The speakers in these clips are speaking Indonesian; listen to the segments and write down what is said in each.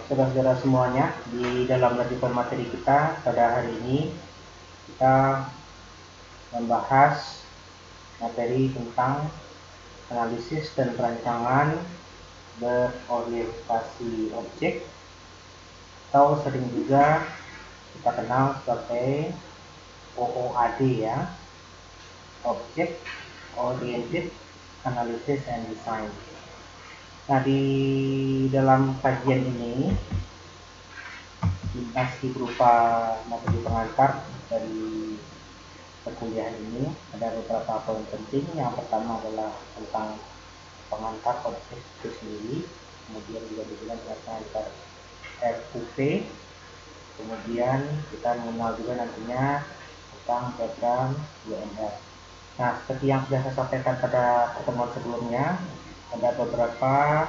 saudara-saudara semuanya, di dalam lanjutan materi kita pada hari ini kita membahas materi tentang analisis dan perancangan berorientasi objek atau sering juga kita kenal sebagai OOAD ya, Object Oriented Analysis and Design. Nah, di dalam kajian ini masih berupa materi pengantar dari perkuliahan ini, ada beberapa poin penting. Yang pertama adalah tentang pengantar objek itu sendiri, kemudian juga dibilang pengantar RUP, kemudian kita mengenal juga nantinya tentang diagram UML. Nah, seperti yang sudah saya sampaikan pada pertemuan sebelumnya, ada beberapa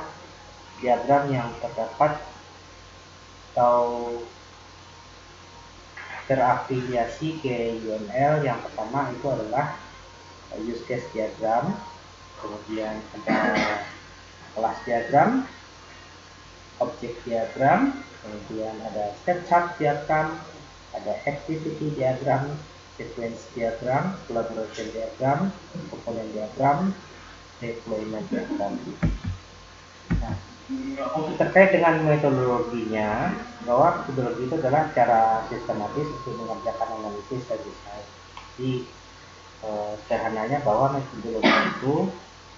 diagram yang terdapat atau terafiliasi ke UML. Yang pertama itu adalah use case diagram, kemudian ada kelas diagram, objek diagram, kemudian ada step chart diagram, ada activity diagram, sequence diagram, collaboration diagram, component diagram, deployment diagram. Nah, terkait dengan metodologinya, bahwa metodologi itu adalah cara sistematis untuk mengerjakan analisis dan desain. Jadi sederhananya bahwa metodologi itu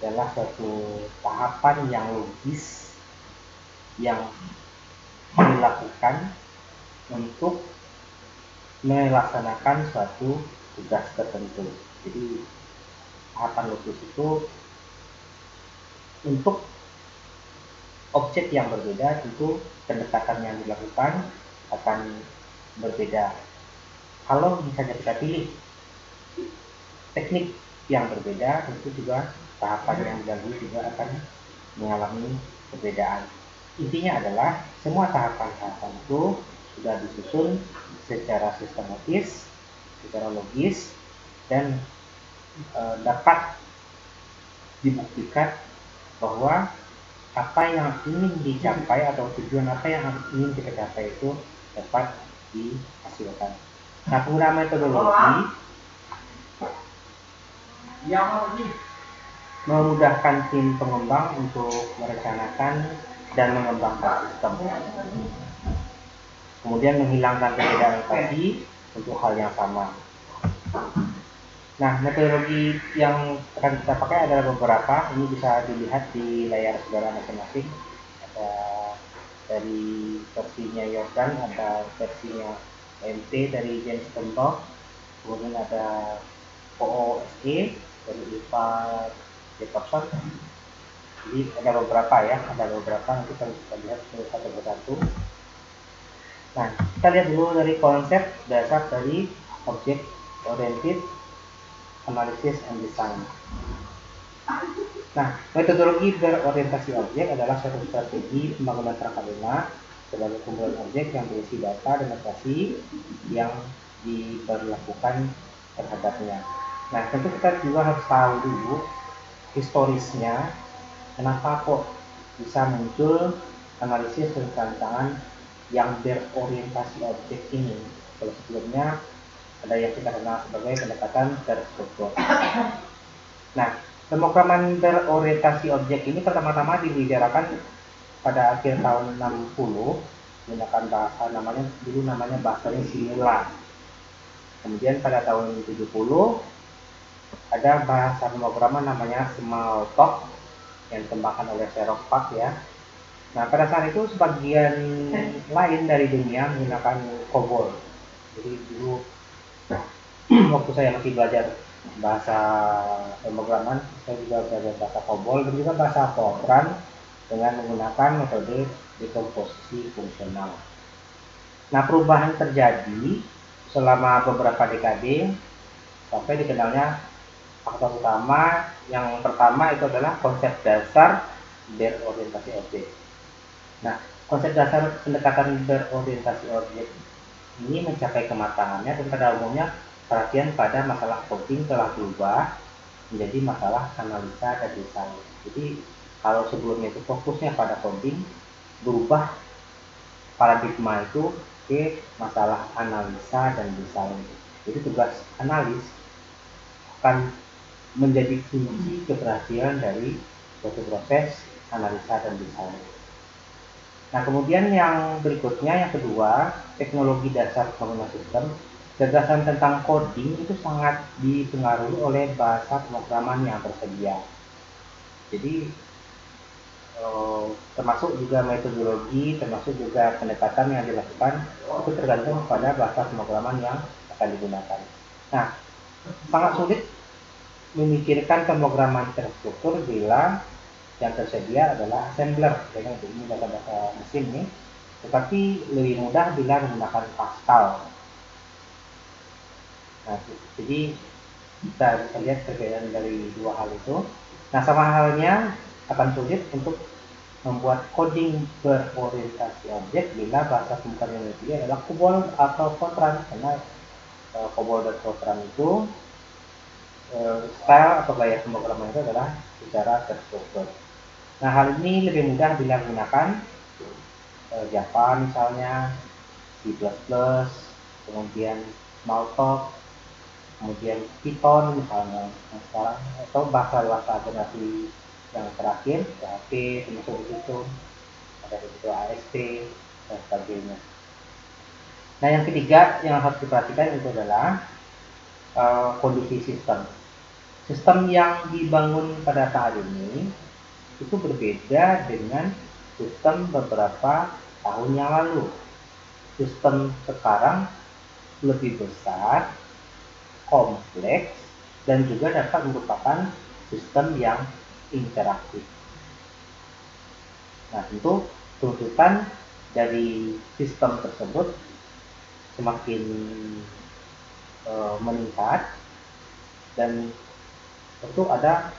adalah suatu tahapan yang logis yang dilakukan untuk melaksanakan suatu tugas tertentu. Jadi tahapan logis itu untuk objek yang berbeda, tentu pendekatan yang dilakukan akan berbeda. Kalau misalnya kita pilih teknik yang berbeda, tentu juga tahapan yang dilalui juga akan mengalami perbedaan. Intinya adalah semua tahapan-tahapan itu sudah disusun secara sistematis, secara logis, dan dapat dibuktikan bahwa apa yang ingin dicapai atau tujuan apa yang ingin kita capai itu dapat dihasilkan. Nah, penggunaan metodologi memudahkan tim pengembang untuk merencanakan dan mengembangkan sistem. Kemudian menghilangkan perbedaan lokasi untuk hal yang sama. Nah, metodologi yang akan kita pakai adalah beberapa. Ini bisa dilihat di layar saudara masing-masing. Ada dari versinya Jordan, ada versinya MT dari James Contoh, kemudian ada OOSE dari Eva Jacobson. Jadi ada beberapa ya, nanti kita lihat satu persatu. Nah, kita lihat dulu dari konsep dasar dari object oriented analysis and design. Nah, metodologi berorientasi objek adalah suatu strategi pembangunan perangkat lunak sebagai kumpulan objek yang berisi data dan operasi yang diberlakukan terhadapnya. Nah, tentu kita juga harus tahu dulu historisnya, kenapa kok bisa muncul analisis dan perancangan yang berorientasi objek ini. Kalau sebelumnya ada yang kita kenal sebagai pendekatan terstruktur. Nah, pemrograman berorientasi objek ini pertama-tama dibicarakan pada akhir tahun 60 menggunakan bahasa namanya bahasanya Simula. Kemudian pada tahun 70 ada bahasa pemrograman namanya Smalltalk yang dikembangkan oleh Xerox PARC ya. Nah, pada saat itu sebagian lain dari dunia menggunakan COBOL. Jadi dulu waktu saya masih belajar bahasa pemrograman, saya juga belajar bahasa COBOL dan juga bahasa Fortran dengan menggunakan metode dekomposisi fungsional. Nah, perubahan terjadi selama beberapa dekade sampai dikenalnya faktor utama. Yang pertama itu adalah konsep dasar berorientasi objek. Nah, konsep dasar pendekatan berorientasi objek ini mencapai kematangannya dan pada umumnya perhatian pada masalah coding telah berubah menjadi masalah analisa dan desain. Jadi kalau sebelumnya itu fokusnya pada coding, berubah paradigma itu ke masalah analisa dan desain. Jadi tugas analis akan menjadi kunci keberhasilan dari suatu proses analisa dan desain. Nah, kemudian yang berikutnya, yang kedua, teknologi dasar pembangunan sistem. Gagasan tentang coding itu sangat dipengaruhi oleh bahasa pemrograman yang tersedia. Jadi termasuk juga metodologi, termasuk juga pendekatan yang dilakukan itu tergantung pada bahasa pemrograman yang akan digunakan. Nah, sangat sulit memikirkan pemrograman terstruktur bila yang tersedia adalah assembler, dengan ini bahasa mesin nih, tetapi lebih mudah bila menggunakan Pascal. Nah, jadi kita bisa lihat perbedaan dari dua hal itu. Nah, sama halnya akan sulit untuk membuat coding berorientasi objek bila bahasa pemrograman yang tersedia adalah COBOL atau Fortran, karena COBOL dan Fortran itu style atau gaya pemrograman itu adalah secara terstruktur. Nah, hal ini lebih mudah bila menggunakan Java misalnya, C++, kemudian Smalltalk, kemudian Python misalnya, sekarang atau bahasa generasi yang terakhir, PHP termasuk di situ, ada di situ ASP dan sebagainya. Nah, yang ketiga yang harus diperhatikan itu adalah kondisi sistem. Sistem yang dibangun pada saat ini itu berbeda dengan sistem beberapa tahun yang lalu. Sistem sekarang lebih besar, kompleks, dan juga dapat merupakan sistem yang interaktif. Nah, tentu tuntutan dari sistem tersebut semakin meningkat, dan tentu ada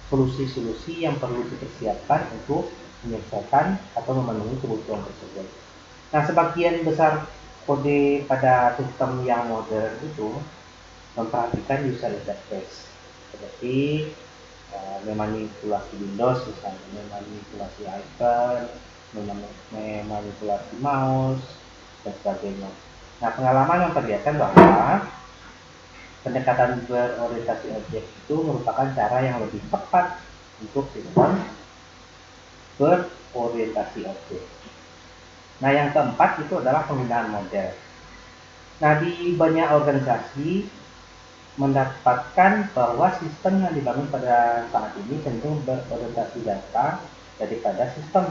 solusi-solusi yang perlu dipersiapkan untuk menyelesaikan atau memenuhi kebutuhan tersebut. Nah, sebagian besar kode pada sistem yang modern itu memperhatikan user interface, seperti memanipulasi Windows misalnya, memanipulasi icon, memanipulasi mouse, dan sebagainya. Nah, pengalaman memperlihatkan bahwa pendekatan berorientasi objek itu merupakan cara yang lebih tepat untuk sistem berorientasi objek. Nah, yang keempat itu adalah penggunaan model. Nah, di banyak organisasi mendapatkan bahwa sistem yang dibangun pada saat ini cenderung berorientasi data daripada sistem.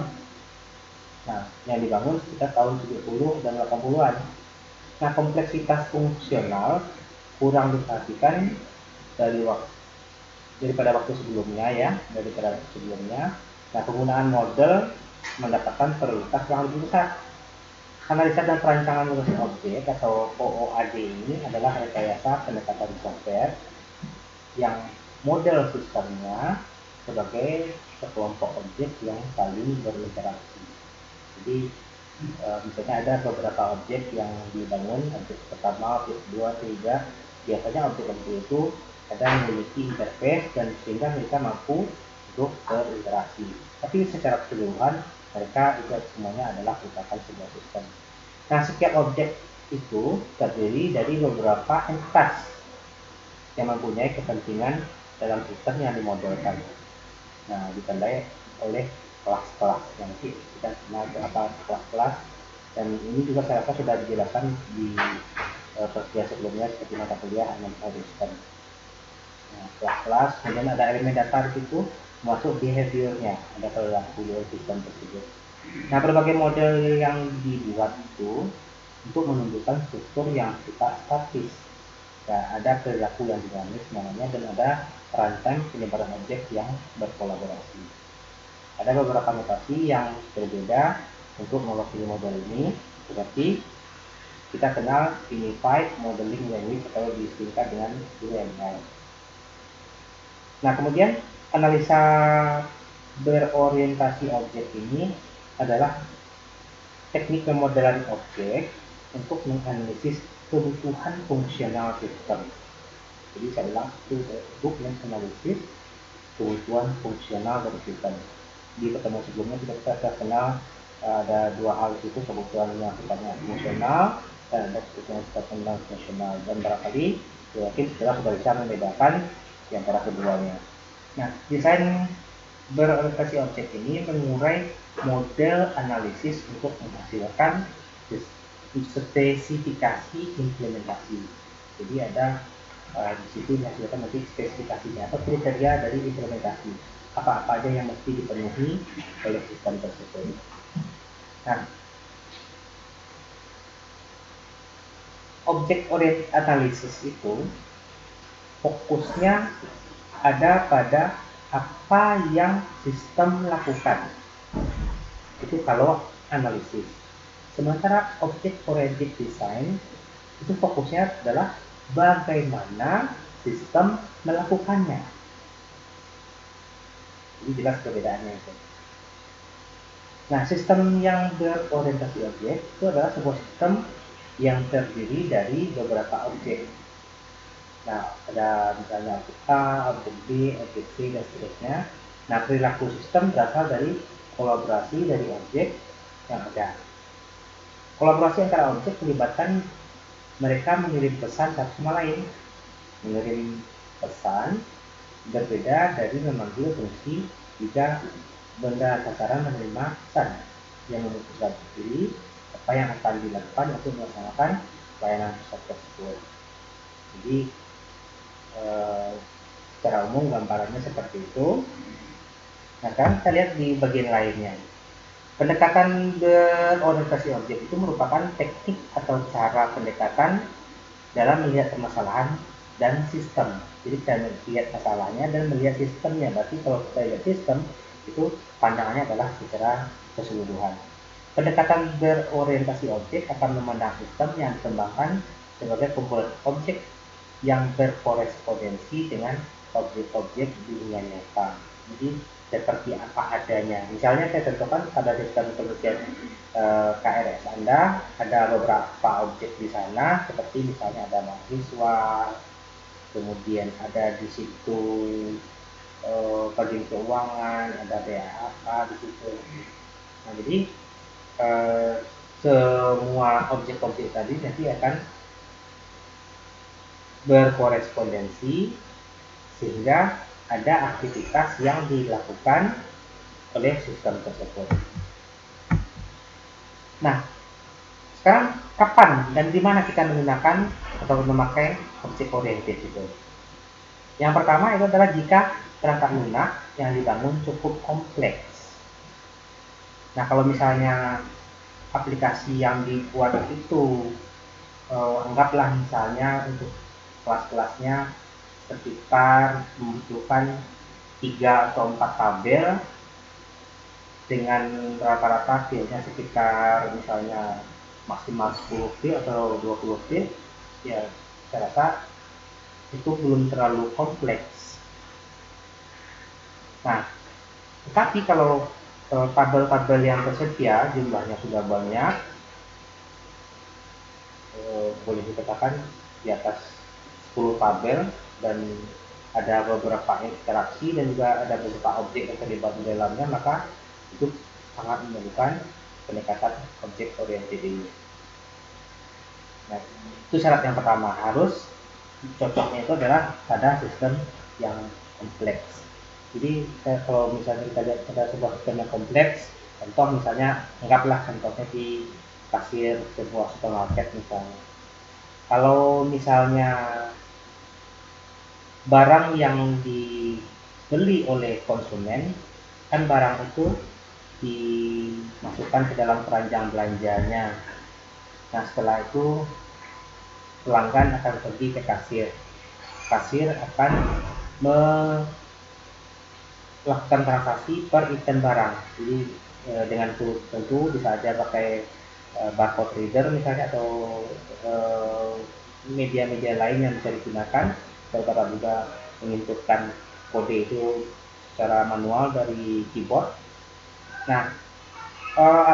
Nah, yang dibangun sekitar tahun 70 dan 80-an. Nah, kompleksitas fungsional kurang diperhatikan daripada waktu sebelumnya ya, Nah, penggunaan model mendapatkan prioritas yang lebih besar. Analisa dan perancangan lokasi objek atau OOAD ini adalah rekayasa pendekatan software yang model sistemnya sebagai sekelompok objek yang saling berinteraksi. Jadi misalnya ada beberapa objek yang dibangun, objek pertama, objek kedua, ketiga. Biasanya objek-objek itu ada memiliki interface dan sehingga mereka mampu untuk berinteraksi. Tapi secara keseluruhan mereka itu semuanya adalah merupakan sebuah sistem. Nah, setiap objek itu terdiri dari beberapa entitas yang mempunyai kepentingan dalam sistem yang dimodelkan. Nah, ditandai oleh kelas-kelas yang kita kenal apa kelas-kelas, dan ini juga saya rasa sudah dijelaskan di perkuliahan sebelumnya seperti mata kuliah analisa sistem. Nah, kelas-kelas, kemudian ada elemen data di situ, masuk behaviornya, ada perilaku sistem tersebut. Nah, berbagai model yang dibuat itu untuk menunjukkan struktur yang kita statis. Nah, ada perilaku yang dinamis namanya, dan ada runtime penyebaran objek yang berkolaborasi. Ada beberapa notasi yang berbeda untuk mewakili model ini, seperti kita kenal Unified Modeling Language atau disingkat dengan UML. Nah, kemudian analisa berorientasi objek ini adalah teknik pemodelan objek untuk menganalisis kebutuhan fungsional sistem. Jadi saya ulang, itu untuk menganalisis kebutuhan fungsional dari sistem. Di pertemuan sebelumnya kita kenal ada dua hal di situ, kebutuhan yang sifatnya emosional dan ada kebutuhan sifatnya nasional, dan barangkali yakin setelah sudah bisa membedakan di antara keduanya. Nah, desain berorientasi objek ini mengurai model analisis untuk menghasilkan spesifikasi implementasi. Jadi ada di situ dihasilkan nanti spesifikasinya atau kriteria dari implementasi, apa-apa aja yang mesti dipenuhi oleh sistem tersebut. Nah, objek oriented analysis itu fokusnya ada pada apa yang sistem lakukan. Itu kalau analisis. Sementara object oriented design itu fokusnya adalah bagaimana sistem melakukannya. Jadi jelas perbedaannya itu. Nah, sistem yang berorientasi objek itu adalah sebuah sistem yang terdiri dari beberapa objek. Nah, ada misalnya objek A, objek B, objek C, dan seterusnya. Nah, perilaku sistem berasal dari kolaborasi dari objek yang ada. Kolaborasi antara objek melibatkan mereka mengirim pesan satu sama lain. Mengirim pesan berbeda dari memanggil fungsi jika benda sasaran menerima pesan yang memutuskan sendiri apa yang akan dilakukan untuk melaksanakan layanan pusat tersebut. Jadi secara umum gambarannya seperti itu. Nah, kan kita lihat di bagian lainnya. Pendekatan berorientasi objek itu merupakan teknik atau cara pendekatan dalam melihat permasalahan dan sistem. Jadi kita melihat masalahnya dan melihat sistemnya. Berarti kalau kita lihat sistem, itu pandangannya adalah secara keseluruhan. Pendekatan berorientasi objek akan memandang sistem yang dikembangkan sebagai kumpulan objek yang berkorespondensi dengan objek-objek dunia nyata. Jadi seperti apa adanya. Misalnya saya contohkan pada sistem penelitian KRS Anda, ada beberapa objek di sana, seperti misalnya ada mahasiswa, kemudian ada di situ bagian keuangan, ada BAA di situ. Nah, jadi semua objek-objek tadi nanti akan berkorespondensi sehingga ada aktivitas yang dilakukan oleh sistem tersebut. Nah, sekarang kapan dan di mana kita menggunakan atau memakai objek oriented itu? Yang pertama itu adalah jika perangkat lunak yang dibangun cukup kompleks. Nah, kalau misalnya aplikasi yang dibuat itu anggaplah misalnya untuk kelas-kelasnya sekitar membutuhkan 3 atau 4 tabel dengan rata-rata filenya sekitar misalnya maksimal 10 fil atau 20 fil, ya saya rasa itu belum terlalu kompleks. Nah, tetapi kalau tabel-tabel yang tersedia jumlahnya sudah banyak, boleh dikatakan di atas 10 tabel, dan ada beberapa interaksi dan juga ada beberapa objek yang terlibat di dalamnya, maka itu sangat memerlukan pendekatan objek oriented ini. Nah, itu syarat yang pertama, harus cocoknya itu adalah pada sistem yang kompleks. Jadi kalau misalnya kita lihat pada sebuah sistem yang kompleks, contoh misalnya anggaplah contohnya di kasir sebuah supermarket misalnya. Kalau misalnya barang yang dibeli oleh konsumen, kan barang itu dimasukkan ke dalam keranjang belanjanya. Nah, setelah itu pelanggan akan pergi ke kasir. Kasir akan melakukan transaksi per item barang. Jadi dengan tentu bisa aja pakai barcode reader misalnya, atau media-media lain yang bisa digunakan, serta juga menginputkan kode itu secara manual dari keyboard. Nah,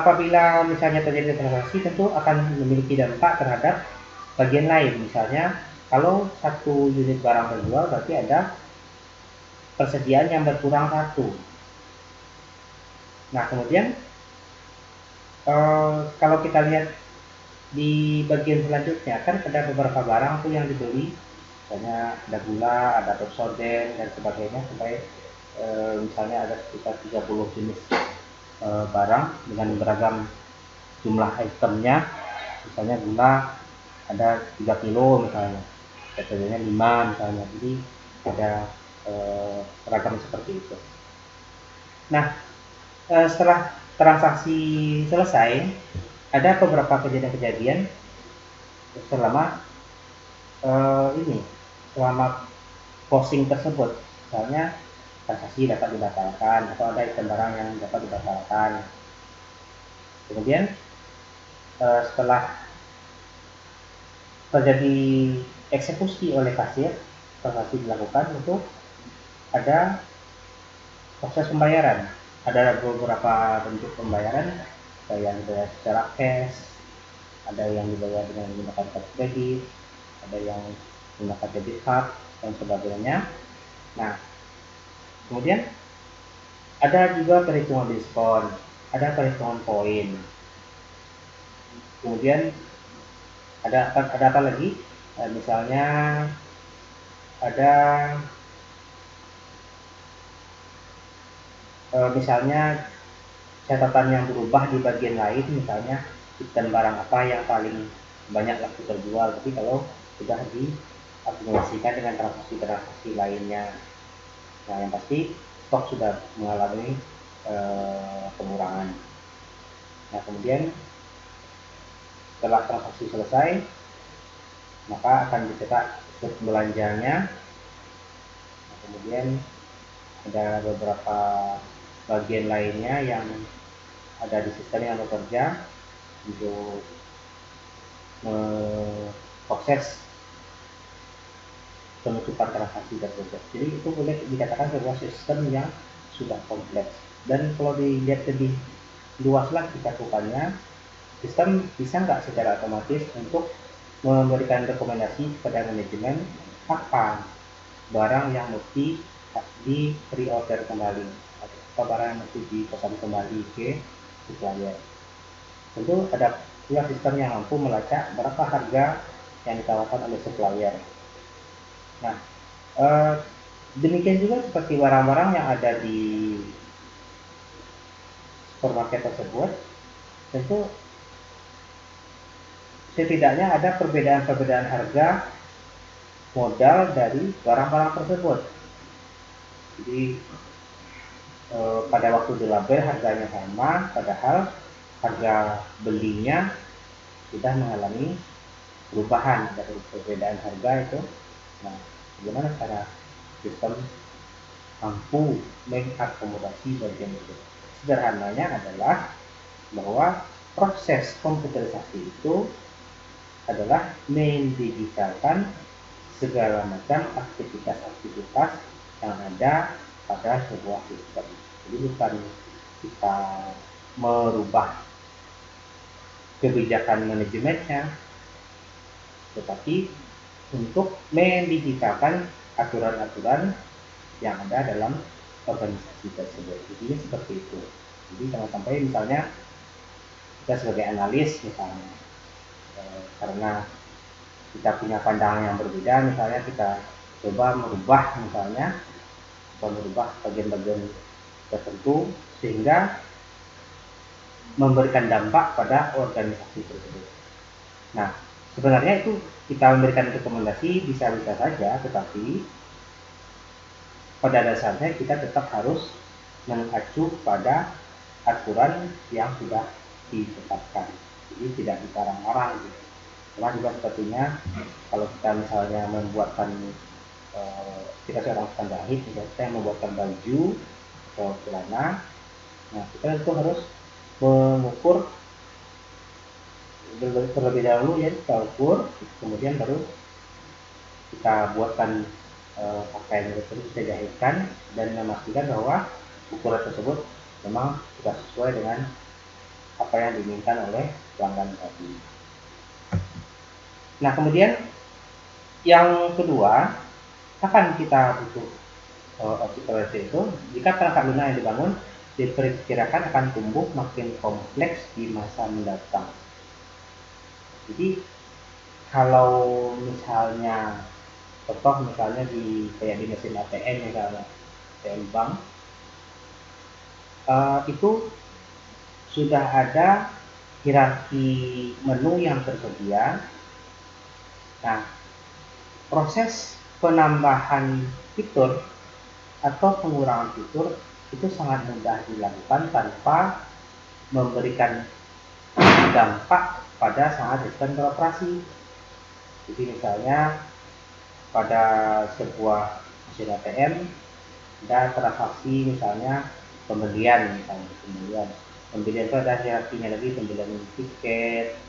apabila misalnya terjadi transaksi, tentu akan memiliki dampak terhadap bagian lain. Misalnya kalau satu unit barang terjual, berarti ada persediaan yang berkurang satu. Nah, kemudian Kalau kita lihat di bagian selanjutnya kan ada beberapa barang tuh yang dibeli, misalnya ada gula, ada Pepsodent dan sebagainya, sampai misalnya ada sekitar 30 jenis barang dengan beragam jumlah itemnya. Misalnya gula ada 3 kilo misalnya, Pepsodentnya 5 misalnya, jadi ada beragam seperti itu. Nah, setelah transaksi selesai, ada beberapa kejadian-kejadian selama ini, selama posting tersebut. Misalnya transaksi dapat dibatalkan atau ada item barang yang dapat dibatalkan. Kemudian setelah terjadi eksekusi oleh kasir, transaksi dilakukan, itu ada proses pembayaran. Ada beberapa bentuk pembayaran, ada yang dibayar secara cash, ada yang dibayar dengan menggunakan kartu kredit, ada yang menggunakan debit card dan sebagainya. Nah, kemudian ada juga perhitungan diskon, ada perhitungan poin. Kemudian ada apa lagi? Misalnya ada misalnya catatan yang berubah di bagian lain, misalnya item barang apa yang paling banyak laku terjual, tapi kalau sudah diakumulasikan dengan transaksi-transaksi lainnya, nah yang pasti stok sudah mengalami pengurangan. Nah, kemudian setelah transaksi selesai, maka akan dicetak slip belanjanya. Nah, kemudian ada beberapa bagian lainnya yang ada di sistem yang bekerja untuk proses penutupan transaksi tersebut. Jadi itu boleh dikatakan sebuah sistem yang sudah kompleks. Dan kalau dilihat lebih luas lagi cakupannya, sistem bisa nggak secara otomatis untuk memberikan rekomendasi kepada manajemen apa barang yang mesti di pre-order kembali, atau barang yang mesti dipesan kembali ke supplier. Tentu ada pula sistem yang mampu melacak berapa harga yang ditawarkan oleh supplier. Nah, demikian juga seperti barang-barang yang ada di supermarket tersebut, tentu setidaknya ada perbedaan-perbedaan harga modal dari barang-barang tersebut. Jadi pada waktu dilabel harganya sama, padahal harga belinya sudah mengalami perubahan dari perbedaan harga itu. Nah, bagaimana cara sistem mampu mengakomodasi bagian itu? Sederhananya adalah bahwa proses komputerisasi itu adalah mendigitalkan segala macam aktivitas-aktivitas yang ada pada sebuah sistem. Jadi bukan kita merubah kebijakan manajemennya, tetapi untuk mendigitalkan aturan-aturan yang ada dalam organisasi tersebut. Jadi seperti itu. Jadi jangan sampai misalnya kita sebagai analis misalnya, karena kita punya pandangan yang berbeda, misalnya kita coba merubah bagian-bagian tertentu sehingga memberikan dampak pada organisasi tersebut. Nah, sebenarnya itu kita memberikan rekomendasi bisa-bisa saja, tetapi pada dasarnya kita tetap harus mengacu pada aturan yang sudah ditetapkan. Jadi tidak dilarang-larang gitu. Cuma juga sepertinya kalau kita misalnya membuatkan kita seorang tukang jahit, kita yang membuatkan baju atau celana, nah kita itu harus mengukur terlebih dahulu, ya kita ukur, kemudian baru kita buatkan pakaian tersebut, kita jahitkan dan memastikan bahwa ukuran tersebut memang sudah sesuai dengan apa yang diinginkan oleh pelanggan tadi. Nah, kemudian yang kedua, kapan kita butuh objek oriented itu? Jika perangkat lunak yang dibangun diperkirakan akan tumbuh makin kompleks di masa mendatang. Jadi kalau misalnya contoh misalnya kayak di mesin ATM misalnya ATM bank, itu sudah ada hierarki menu yang tersedia. Nah, proses penambahan fitur atau pengurangan fitur itu sangat mudah dilakukan tanpa memberikan dampak pada saat sistem beroperasi. Jadi misalnya pada sebuah mesin ATM ada transaksi misalnya pembelian itu ada hierarkinya lagi, pembelian tiket,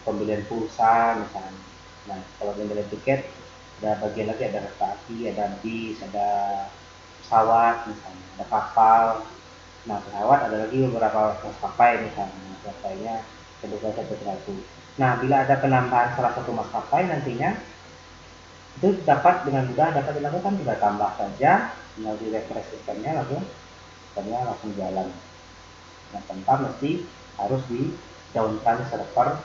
pembelian pulsa misalnya. Nah, kalau pembelian tiket ada bagian lagi, ada kereta api, ada bis, ada pesawat misalnya, ada kapal. Nah, pesawat ada lagi beberapa maskapai misalnya, maskapainya satu. Nah, bila ada penambahan salah satu maskapai nantinya itu dapat dengan mudah dapat dilakukan, tinggal tambah saja, tinggal di refresh sistemnya langsung jalan. Nah, tanpa mesti harus di downkan server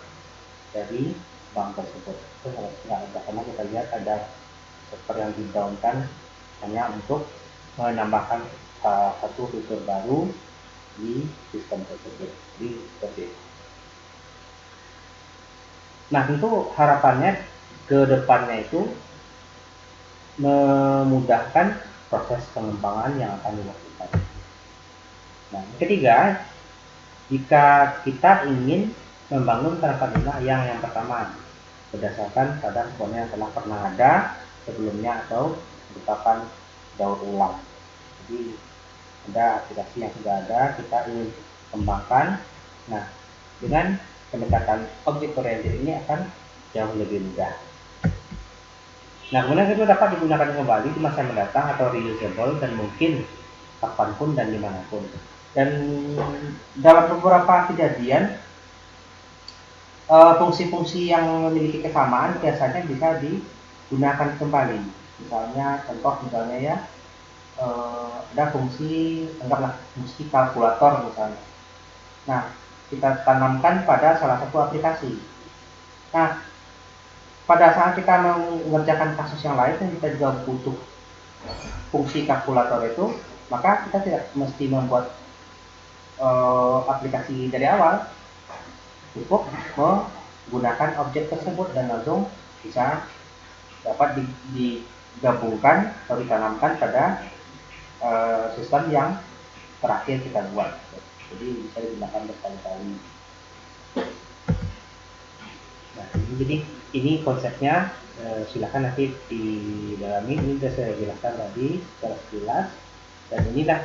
dari bank tersebut. Itu nggak ada, karena kita lihat ada server yang di downkan hanya untuk menambahkan satu fitur baru di sistem tersebut. Jadi seperti itu. Nah, tentu harapannya ke depannya itu memudahkan proses pengembangan yang akan dilakukan. Nah, ketiga, jika kita ingin membangun perangkat lunak yang pertama berdasarkan pada komponen yang telah pernah ada sebelumnya atau merupakan daur ulang. Jadi ada aplikasi yang sudah ada, kita ingin kembangkan. Nah, dengan pendekatan object oriented ini akan jauh lebih mudah. Nah, kemudian itu dapat digunakan kembali di masa mendatang atau reusable dan mungkin kapanpun dan dimanapun. Dan dalam beberapa kejadian, fungsi-fungsi yang memiliki kesamaan biasanya bisa digunakan kembali. Misalnya ya, ada fungsi, anggaplah fungsi kalkulator misalnya. Nah, kita tanamkan pada salah satu aplikasi. Nah, pada saat kita mengerjakan kasus yang lain dan kita juga butuh fungsi kalkulator itu, maka kita tidak mesti membuat aplikasi dari awal, cukup menggunakan objek tersebut dan langsung bisa dapat digabungkan atau ditanamkan pada sistem yang terakhir kita buat. Jadi bisa digunakan berkali-kali. Nah, jadi ini konsepnya, silakan nanti didalami. Ini sudah saya jelaskan tadi secara sekilas, dan inilah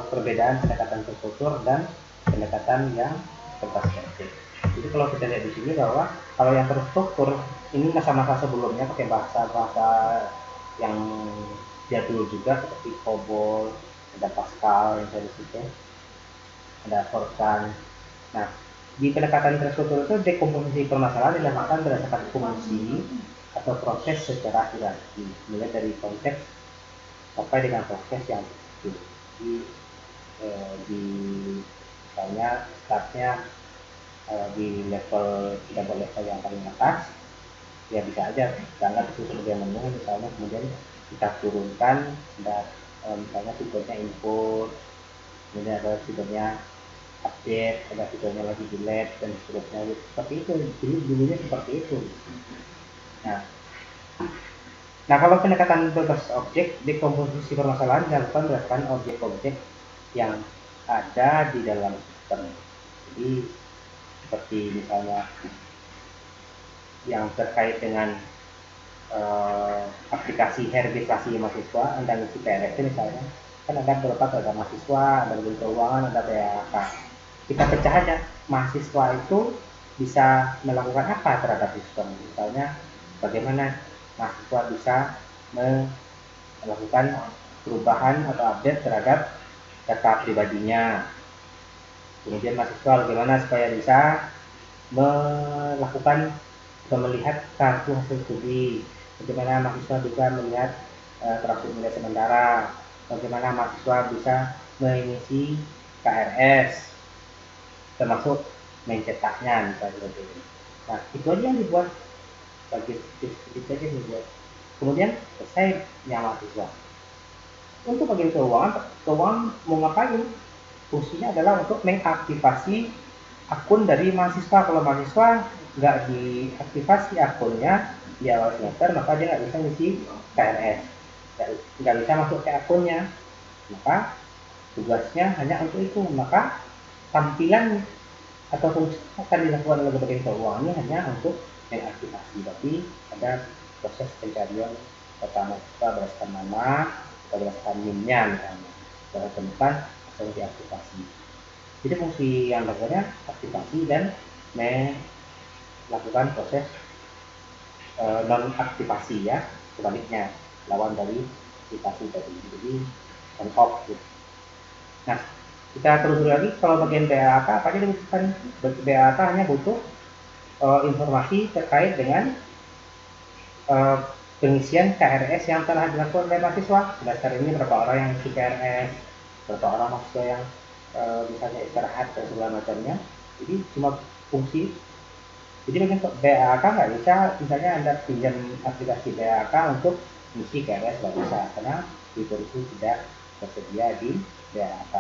perbedaan pendekatan terstruktur dan pendekatan yang berbasis. Jadi kalau kita lihat di sini bahwa kalau yang terstruktur ini masa-masa sebelumnya pakai bahasa-bahasa yang jadul juga seperti COBOL, ada Pascal yang saya disebut, ada Fortran. Nah, di pendekatan terstruktur itu dekomposisi permasalahan dilakukan berdasarkan fungsi atau proses secara hierarki, mulai dari konteks sampai dengan proses yang kecil. Di misalnya startnya di level yang paling atas, ya bisa aja dianggap itu sebagai menu misalnya, kemudian kita turunkan misalnya fiturnya input, kemudian ada fiturnya update, ada fiturnya lagi delete dan seterusnya. Seperti itu, dulunya seperti itu. Nah, kalau pendekatan berbasis objek, dekomposisi permasalahan dilakukan berdasarkan objek-objek yang ada di dalam sistem. Jadi seperti misalnya yang terkait dengan aplikasi registrasi mahasiswa, Anda ngisi PRT misalnya, kan ada beberapa, ada mahasiswa, ada Menteri Keuangan, ada PHK. Kita pecah aja, mahasiswa itu bisa melakukan apa terhadap sistem. Misalnya bagaimana mahasiswa bisa melakukan perubahan atau update terhadap data pribadinya. Kemudian mahasiswa bagaimana supaya bisa melakukan atau melihat kartu hasil studi. Bagaimana mahasiswa bisa melihat kartu nilai sementara. Bagaimana mahasiswa bisa mengisi KRS, termasuk mencetaknya misalnya seperti ini. Nah, itu aja yang dibuat, bagi tips aja yang dibuat. Kemudian selesai yang mahasiswa. Untuk bagian keuangan mau ngapain? Fungsinya adalah untuk mengaktifasi akun dari mahasiswa. Kalau mahasiswa nggak diaktifasi akunnya di awal semester, maka dia nggak bisa ngisi KRS, nggak bisa masuk ke akunnya. Maka tugasnya hanya untuk itu. Maka tampilan atau fungsi akan dilakukan oleh bagian keuangan ini hanya untuk mengaktifasi. Tapi ada proses pencarian pertama berdasarkan nama atau berdasarkan NIM-nya misalnya, berdasarkan depan langsung diaktifasi. Jadi fungsi yang lainnya aktivasi dan melakukan proses non aktivasi, ya, sebaliknya lawan dari aktivasi tadi, jadi on off gitu. Nah, kita terus lagi, kalau bagian BAK apa aja dibutuhkan? BAK hanya butuh informasi terkait dengan pengisian KRS yang telah dilakukan oleh mahasiswa. Dasar ini berapa orang yang isi KRS, berapa orang mahasiswa yang misalnya istirahat dan segala macamnya. Jadi cuma fungsi. Jadi bagian BAK nggak bisa, misalnya Anda pinjam aplikasi BAK untuk mengisi KRS, nggak bisa, karena fitur itu tidak tersedia di BAK.